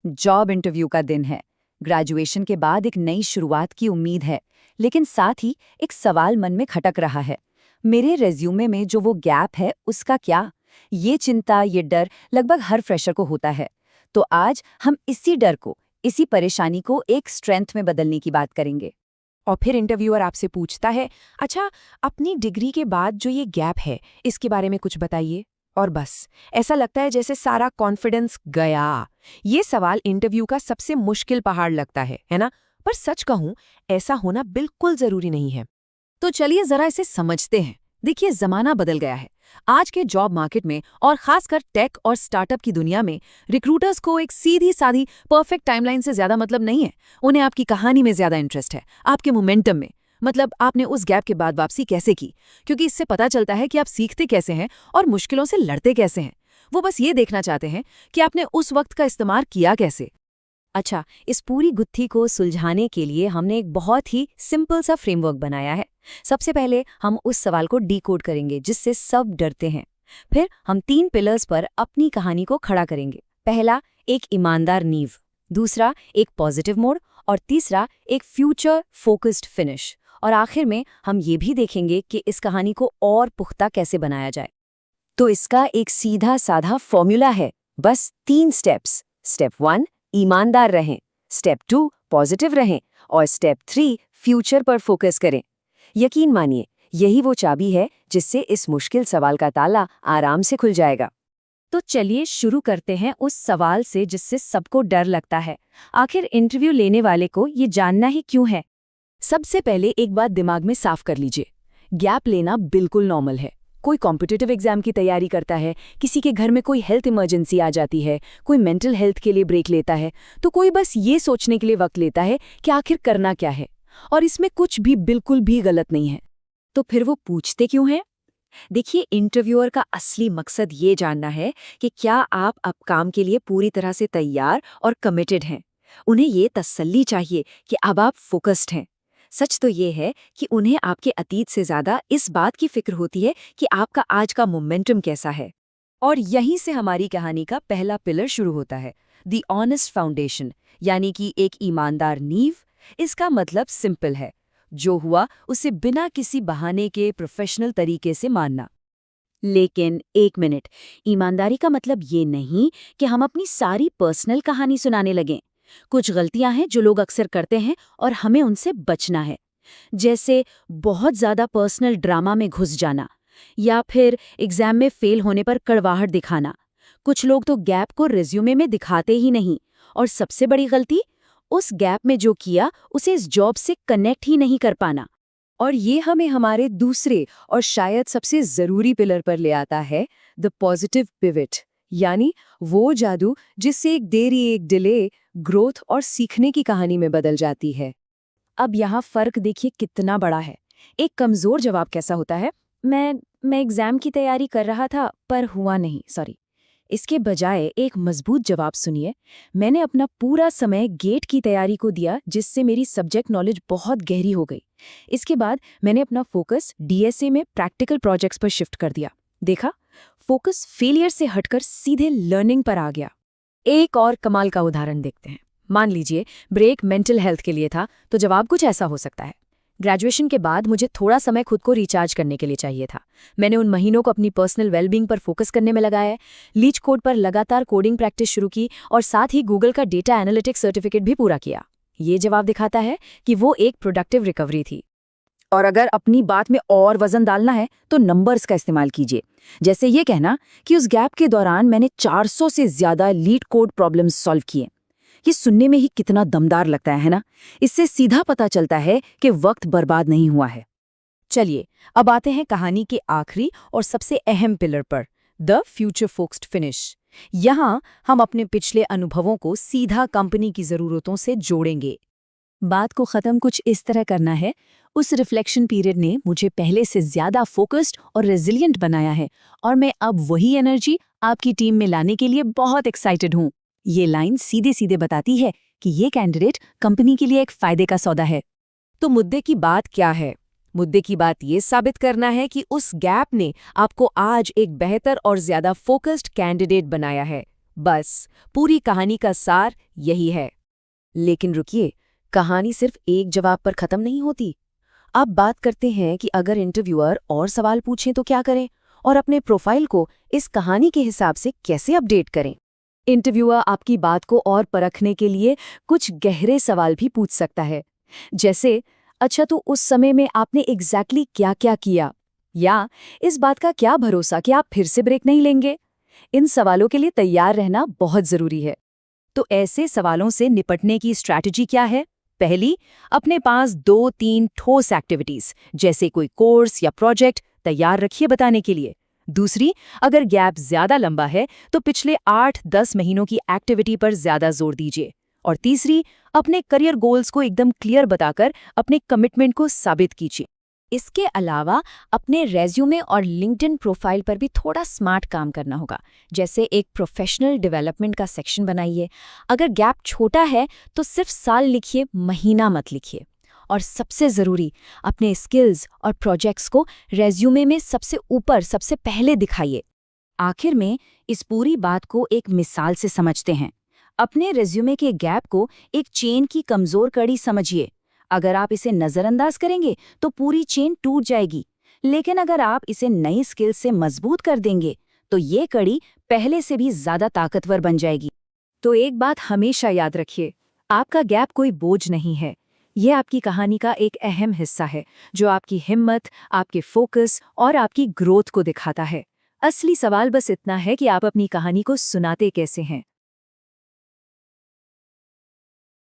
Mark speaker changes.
Speaker 1: Job interview का दिन है। ग्रेजुएशन के बाद एक नई शुरुआत की उम्मीद है, लेकिन साथ ही एक सवाल मन में खटक रहा है। मेरे रेज्यूमे में जो वो गैप है, उसका क्या? ये चिंता, ये डर लगभग हर फ्रेशर को होता है। तो आज हम इसी डर को, इसी परेशानी को एक स्ट्रेंथ में बदलने की बात करेंगे।
Speaker 2: और फिर इंटरव्यूअर आपसे पूछता है, अच्छा, अपनी डिग्री के बाद जो ये गैप है, इसके बारे में कुछ बताइए। और बस ऐसा लगता है जैसे सारा कॉन्फिडेंस गया। ये सवाल इंटरव्यू का सबसे मुश्किल पहाड़ लगता है ना? पर सच कहूं, ऐसा होना बिल्कुल जरूरी नहीं है।
Speaker 1: तो चलिए जरा इसे समझते हैं। देखिए, जमाना बदल गया है। आज के जॉब मार्केट में और खासकर टेक और स्टार्टअप की दुनिया में रिक्रूटर्स को एक सीधी सादी परफेक्ट टाइमलाइन से ज्यादा मतलब नहीं है। उन्हें आपकी कहानी में ज्यादा इंटरेस्ट है, आपके मोमेंटम में। मतलब आपने उस गैप के बाद वापसी कैसे की, क्योंकि इससे पता चलता है कि आप सीखते कैसे हैं और मुश्किलों से लड़ते कैसे हैं। वो बस ये देखना चाहते हैं कि आपने उस वक्त का इस्तेमाल किया कैसे। अच्छा, इस पूरी गुत्थी को सुलझाने के लिए हमने एक बहुत ही सिंपल सा फ्रेमवर्क बनाया है। सबसे पहले हम उस सवाल को डीकोड करेंगे जिससे सब डरते हैं। फिर हम 3 पिलर्स पर अपनी कहानी को खड़ा करेंगे। पहला, एक ईमानदार नींव। दूसरा, एक पॉजिटिव मोड। और तीसरा, एक फ्यूचर फोकस्ड फिनिश। और आखिर में हम ये भी देखेंगे कि इस कहानी को और पुख्ता कैसे बनाया जाए। तो इसका एक सीधा साधा फॉर्मूला है, बस 3 स्टेप्स। स्टेप 1, ईमानदार रहें। स्टेप 2, पॉजिटिव रहें। और स्टेप 3, फ्यूचर पर फोकस करें। यकीन मानिए, यही वो चाबी है जिससे इस मुश्किल सवाल का ताला आराम से खुल जाएगा। तो चलिए शुरू करते हैं उस सवाल से जिससे सबको डर लगता है। आखिर इंटरव्यू लेने वाले को ये जानना ही क्यों है? सबसे पहले एक बात दिमाग में साफ कर लीजिए, गैप लेना बिल्कुल नॉर्मल है। कोई कॉम्पिटिटिव एग्जाम की तैयारी करता है, किसी के घर में कोई हेल्थ इमरजेंसी आ जाती है, कोई मेंटल हेल्थ के लिए ब्रेक लेता है, तो कोई बस ये सोचने के लिए वक्त लेता है कि आखिर करना क्या है। और इसमें कुछ भी बिल्कुल भी गलत नहीं है। तो फिर वो पूछते क्यों हैं? देखिए, इंटरव्यूअर का असली मकसद ये जानना है कि क्या आप अब काम के लिए पूरी तरह से तैयार और कमिटेड हैं। उन्हें ये तसल्ली चाहिए कि अब आप फोकस्ड हैं। सच तो ये है कि उन्हें आपके अतीत से ज्यादा इस बात की फिक्र होती है कि आपका आज का मोमेंटम कैसा है। और यहीं से हमारी कहानी का पहला पिलर शुरू होता है, द ऑनेस्ट फाउंडेशन, यानी कि एक ईमानदार नींव। इसका मतलब सिंपल है, जो हुआ उसे बिना किसी बहाने के प्रोफेशनल तरीके से मानना। लेकिन एक मिनट, ईमानदारी का मतलब ये नहीं कि हम अपनी सारी पर्सनल कहानी सुनाने लगें। कुछ गलतियां हैं जो लोग अक्सर करते हैं और हमें उनसे बचना है। जैसे बहुत ज्यादा पर्सनल ड्रामा में घुस जाना, या फिर एग्जाम में फेल होने पर कड़वाहट दिखाना। कुछ लोग तो गैप को रिज्यूमे में दिखाते ही नहीं। और सबसे बड़ी गलती, उस गैप में जो किया उसे इस जॉब से कनेक्ट ही नहीं कर पाना। और ये हमें हमारे दूसरे और शायद सबसे जरूरी पिलर पर ले आता है, द पॉजिटिव पिवट, यानी वो जादू जिससे एक देरी, एक डिले, ग्रोथ और सीखने की कहानी में बदल जाती है। अब यहाँ फर्क देखिए कितना बड़ा है। एक कमजोर जवाब कैसा होता है, मैं एग्जाम की तैयारी कर रहा था पर हुआ नहीं, सॉरी। इसके बजाय एक मजबूत जवाब सुनिए, मैंने अपना पूरा समय गेट की तैयारी को दिया जिससे मेरी सब्जेक्ट नॉलेज बहुत गहरी हो गई। इसके बाद मैंने अपना फोकस डीएसए में प्रैक्टिकल प्रोजेक्ट्स पर शिफ्ट कर दिया। देखा, फोकस फेलियर से हटकर सीधे लर्निंग पर आ गया। एक और कमाल का उदाहरण देखते हैं। मान लीजिए ब्रेक मेंटल हेल्थ के लिए था, तो जवाब कुछ ऐसा हो सकता है, ग्रेजुएशन के बाद मुझे थोड़ा समय खुद को रिचार्ज करने के लिए चाहिए था। मैंने उन महीनों को अपनी पर्सनल वेलबींग पर फोकस करने में लगाया है, लीच कोड पर लगातार कोडिंग प्रैक्टिस शुरू की और साथ ही गूगल का डेटा एनालिटिक्स सर्टिफिकेट भी पूरा किया। ये जवाब दिखाता है कि वो एक प्रोडक्टिव रिकवरी थी। और अगर अपनी बात में और वजन डालना है तो नंबर्स का इस्तेमाल कीजिए। जैसे ये कहना कि उस गैप के दौरान मैंने 400 से ज्यादा लीड कोड प्रॉब्लम्स सॉल्व किए। ये सुनने में ही कितना दमदार लगता है ना? इससे सीधा पता चलता है कि वक्त बर्बाद नहीं हुआ है। चलिए अब आते हैं कहानी के आखिरी और सबसे अहम पिलर पर, द फ्यूचर फोकस्ड फिनिश। यहाँ हम अपने पिछले अनुभवों को सीधा कंपनी की जरूरतों से जोड़ेंगे। बात को खत्म कुछ इस तरह करना है, उस रिफ्लेक्शन पीरियड ने मुझे पहले से ज्यादा फोकस्ड और रेजिलिएंट बनाया है और मैं अब वही एनर्जी आपकी टीम में लाने के लिए बहुत एक्साइटेड हूँ। ये लाइन सीधे सीधे बताती है कि ये कैंडिडेट कंपनी के लिए एक फायदे का सौदा है। तो मुद्दे की बात क्या है? मुद्दे की बात ये साबित करना है कि उस गैप ने आपको आज एक बेहतर और ज्यादा फोकस्ड कैंडिडेट बनाया है। बस पूरी कहानी का सार यही है।
Speaker 2: लेकिन रुकिए, कहानी सिर्फ एक जवाब पर खत्म नहीं होती। अब बात करते हैं कि अगर इंटरव्यूअर और सवाल पूछें तो क्या करें, और अपने प्रोफाइल को इस कहानी के हिसाब से कैसे अपडेट करें।
Speaker 1: इंटरव्यूअर आपकी बात को और परखने के लिए कुछ गहरे सवाल भी पूछ सकता है, जैसे अच्छा तो उस समय में आपने एग्जैक्टली क्या क्या किया, या इस बात का क्या भरोसा कि आप फिर से ब्रेक नहीं लेंगे। इन सवालों के लिए तैयार रहना बहुत जरूरी है। तो ऐसे सवालों से निपटने की स्ट्रैटेजी क्या है? पहली, अपने पास 2-3 ठोस एक्टिविटीज जैसे कोई कोर्स या प्रोजेक्ट तैयार रखिए बताने के लिए। दूसरी, अगर गैप ज्यादा लंबा है तो पिछले 8-10 महीनों की एक्टिविटी पर ज्यादा जोर दीजिए। और तीसरी, अपने करियर गोल्स को एकदम क्लियर बताकर अपने कमिटमेंट को साबित कीजिए।
Speaker 2: इसके अलावा अपने रेज्यूमे और लिंक्डइन प्रोफाइल पर भी थोड़ा स्मार्ट काम करना होगा। जैसे एक प्रोफेशनल डेवलपमेंट का सेक्शन बनाइए। अगर गैप छोटा है तो सिर्फ साल लिखिए, महीना मत लिखिए। और सबसे ज़रूरी, अपने स्किल्स और प्रोजेक्ट्स को रेज्यूमे में सबसे ऊपर सबसे पहले दिखाइए। आखिर में इस पूरी बात को एक मिसाल से समझते हैं। अपने रेज्यूमे के गैप को एक चेन की कमज़ोर कड़ी समझिए। अगर आप इसे नज़रअंदाज करेंगे तो पूरी चेन टूट जाएगी, लेकिन अगर आप इसे नई स्किल से मजबूत कर देंगे तो ये कड़ी पहले से भी ज़्यादा ताकतवर बन जाएगी।
Speaker 1: तो एक बात हमेशा याद रखिए, आपका गैप कोई बोझ नहीं है। यह आपकी कहानी का एक अहम हिस्सा है जो आपकी हिम्मत, आपके फोकस और आपकी ग्रोथ को दिखाता है। असली सवाल बस इतना है कि आप अपनी कहानी को सुनाते कैसे हैं।